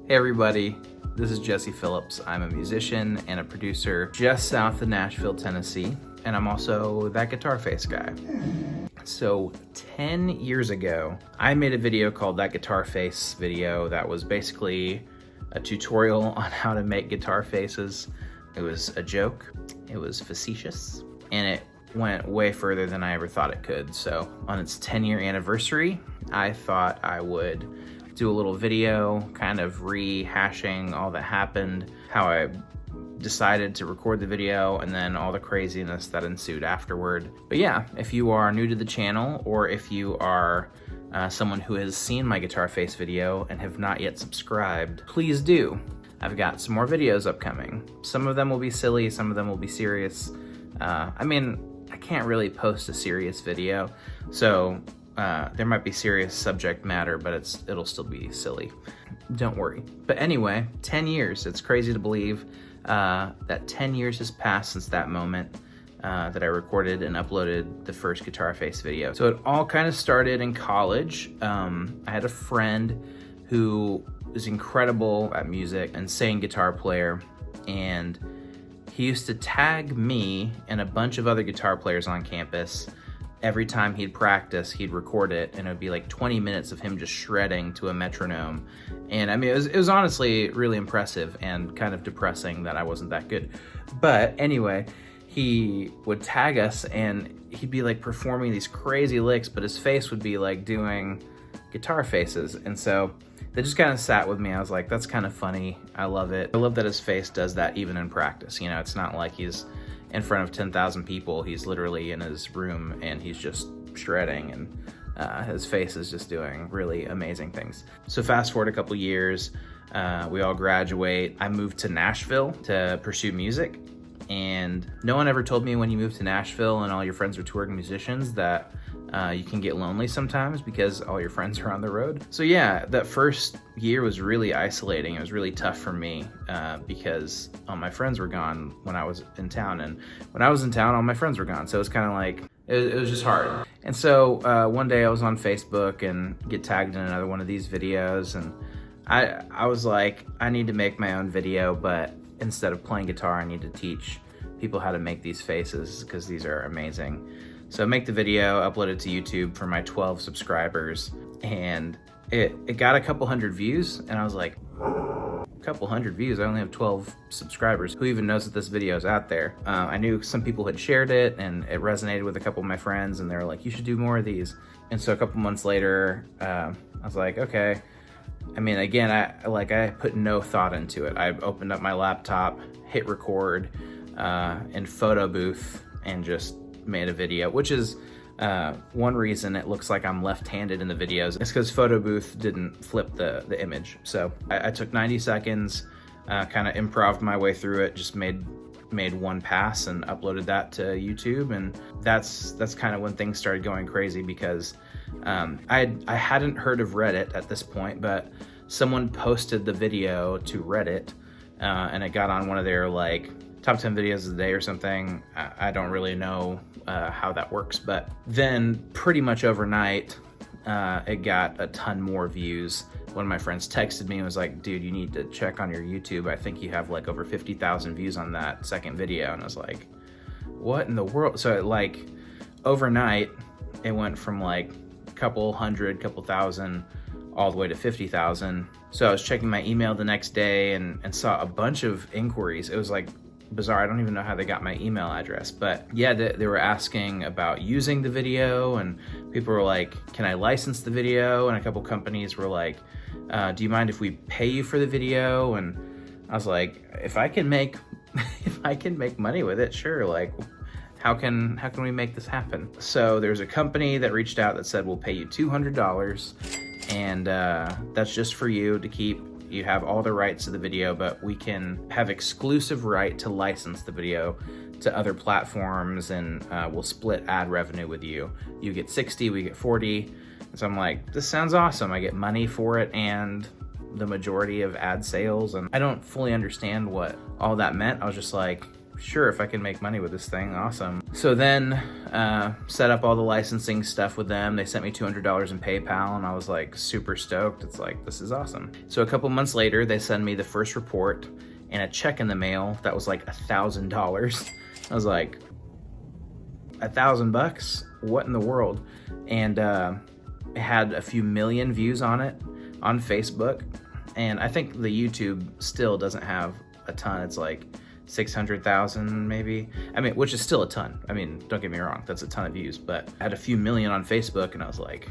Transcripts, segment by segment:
Hey everybody, this is Jesse Phillips. I'm a musician and a producer just south of Nashville, Tennessee, and I'm also that guitar face guy. So 10 years ago, I made a video called That Guitar Face video that was basically a tutorial on how to make guitar faces. It was a joke, it was facetious, and it went way further than I ever thought it could. So on its 10-year anniversary, I thought I would do a little video kind of rehashing all that happened, how I decided to record the video, and then all the craziness that ensued afterward. But yeah, if you are new to the channel, or if you are someone who has seen my guitar face video and have not yet subscribed, please do. I've got some more videos upcoming. Some of them will be silly, some of them will be serious. I can't really post a serious video, so there might be serious subject matter, but it'll still be silly. Don't worry. But anyway, 10 years. It's crazy to believe that 10 years has passed since that moment that I recorded and uploaded the first Guitar Face video. So it all kind of started in college. I had a friend who was incredible at music and sang guitar player, and he used to tag me and a bunch of other guitar players on campus. Every time he'd practice, he'd record it, and it would be like 20 minutes of him just shredding to a metronome. And I mean, it was honestly really impressive and kind of depressing that I wasn't that good. But anyway, he would tag us and he'd be like performing these crazy licks, but his face would be like doing guitar faces. And so that just kind of sat with me. I was like, that's kind of funny. I love it. I love that his face does that even in practice. You know, it's not like he's in front of 10,000 people. He's literally in his room and he's just shredding, and his face is just doing really amazing things. So fast forward a couple years, we all graduate. I moved to Nashville to pursue music, and no one ever told me when you move to Nashville and all your friends are touring musicians that you can get lonely sometimes because all your friends are on the road. So yeah, that first year was really isolating. It was really tough for me because all my friends were gone when I was in town, and when I was in town, all my friends were gone. So it was kind of like, it was just hard. And so one day I was on Facebook and get tagged in another one of these videos, and I was like, I need to make my own video, but instead of playing guitar, I need to teach people how to make these faces because these are amazing. So I make the video, upload it to YouTube for my 12 subscribers, and it got a couple hundred views, and I was like, a couple hundred views? I only have 12 subscribers. Who even knows that this video is out there? I knew some people had shared it, and it resonated with a couple of my friends, and they were like, you should do more of these. And so a couple months later, I was like, okay. I mean, again, I put no thought into it. I opened up my laptop, hit record in Photo Booth, and just made a video, which is one reason it looks like I'm left-handed in the videos. It's because Photo Booth didn't flip the image. So I took 90 seconds, kind of improv'd my way through it, just made one pass and uploaded that to YouTube. And that's kind of when things started going crazy, because I hadn't heard of Reddit at this point, but someone posted the video to Reddit and it got on one of their like top 10 videos of the day or something. I don't really know how that works, but then pretty much overnight, it got a ton more views. One of my friends texted me and was like, dude, you need to check on your YouTube. I think you have like over 50,000 views on that second video. And I was like, what in the world? So like overnight, it went from like a couple hundred, couple thousand, all the way to 50,000. So I was checking my email the next day and saw a bunch of inquiries. It was like bizarre. I don't even know how they got my email address, but yeah, they were asking about using the video, and people were like, can I license the video? And a couple companies were like, do you mind if we pay you for the video? And I was like, if I can make money with it, sure. Like, how can we make this happen? So there's a company that reached out that said, we'll pay you $200, and that's just for you to keep. You have all the rights to the video, but we can have exclusive right to license the video to other platforms, and we'll split ad revenue with you. You get 60, we get 40. And so I'm like, this sounds awesome. I get money for it and the majority of ad sales, and I don't fully understand what all that meant. I was just like, sure, if I can make money with this thing, awesome. So then set up all the licensing stuff with them. They sent me $200 in PayPal, and I was like super stoked. It's like, this is awesome. So a couple months later, they send me the first report and a check in the mail that was like $1,000. I was like, $1,000? What in the world? And it had a few million views on it on Facebook. And I think the YouTube still doesn't have a ton. It's like 600,000 maybe. I mean, which is still a ton. I mean, don't get me wrong, that's a ton of views, but I had a few million on Facebook, and I was like,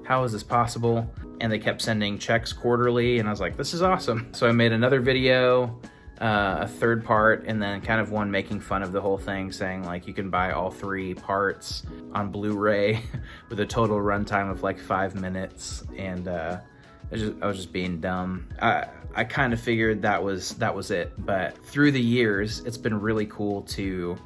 how is this possible? And they kept sending checks quarterly, and I was like, this is awesome. So I made another video, a third part, and then kind of one making fun of the whole thing, saying like you can buy all 3 parts on Blu-ray with a total runtime of like 5 minutes. And I was just being dumb. I kind of figured that was it, but through the years, it's been really cool to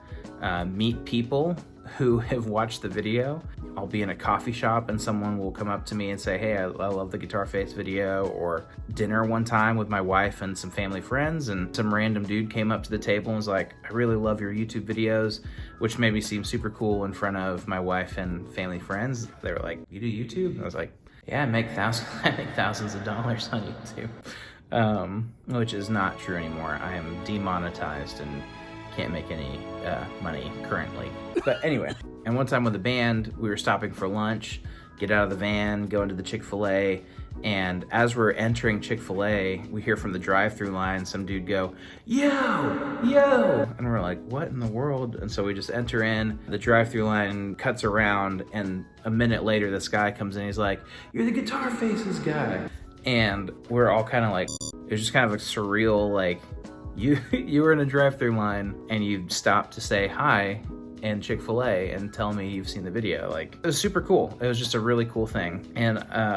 meet people who have watched the video. I'll be in a coffee shop and someone will come up to me and say, hey, I love the Guitar Face video. Or dinner one time with my wife and some family friends, and some random dude came up to the table and was like, I really love your YouTube videos, which made me seem super cool in front of my wife and family friends. They were like, you do YouTube? I was like, yeah, I make thousands of dollars on YouTube, which is not true anymore. I am demonetized and can't make any money currently. But anyway, and one time with the band, we were stopping for lunch, get out of the van, go into the Chick-fil-A, and as we're entering Chick-fil-A, we hear from the drive-through line some dude go, yo, yo, and we're like, what in the world? And so we just enter in, the drive-through line cuts around, and a minute later this guy comes in, he's like, you're the Guitar Faces guy. And we're all kind of like, it was just kind of a surreal, like, you were in a drive-through line and you stopped to say hi in Chick-fil-A and tell me you've seen the video. Like, it was super cool. It was just a really cool thing. And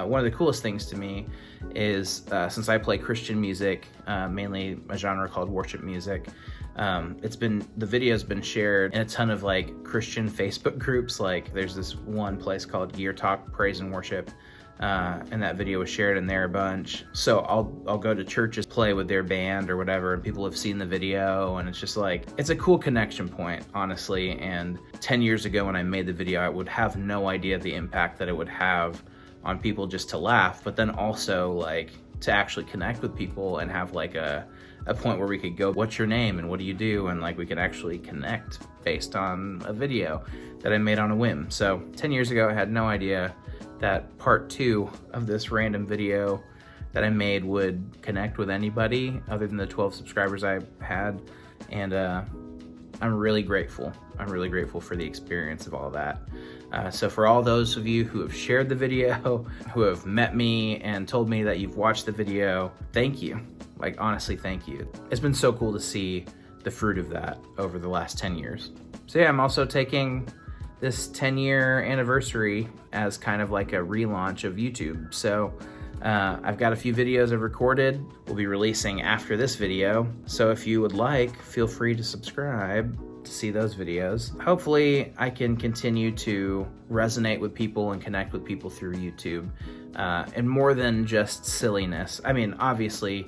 one of the coolest things to me is since I play Christian music, mainly a genre called worship music, the video's been shared in a ton of like Christian Facebook groups. Like there's this one place called Gear Talk Praise and Worship, and that video was shared in there a bunch. So I'll go to churches, play with their band or whatever, and people have seen the video, and it's just like, it's a cool connection point, honestly. And 10 years ago when I made the video, I would have no idea the impact that it would have on people just to laugh, but then also like to actually connect with people and have like a point where we could go, what's your name and what do you do? And like we could actually connect based on a video that I made on a whim. So 10 years ago, I had no idea that part 2 of this random video that I made would connect with anybody other than the 12 subscribers I had. And I'm really grateful. I'm really grateful for the experience of all that. So for all those of you who have shared the video, who have met me and told me that you've watched the video, thank you. Like, honestly, thank you. It's been so cool to see the fruit of that over the last 10 years. So yeah, I'm also taking this 10-year anniversary as kind of like a relaunch of YouTube. So I've got a few videos I've recorded, we'll be releasing after this video. So if you would like, feel free to subscribe to see those videos. Hopefully I can continue to resonate with people and connect with people through YouTube, and more than just silliness. I mean, obviously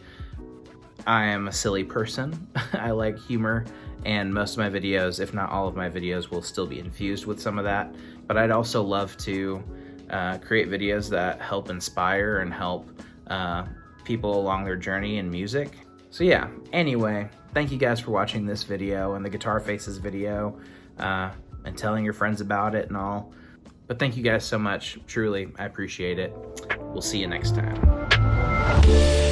I am a silly person. I like humor, and most of my videos, if not all of my videos, will still be infused with some of that. But I'd also love to create videos that help inspire and help people along their journey in music. So yeah, anyway, thank you guys for watching this video and the Guitar Faces video, and telling your friends about it and all. But thank you guys so much. Truly, I appreciate it. We'll see you next time.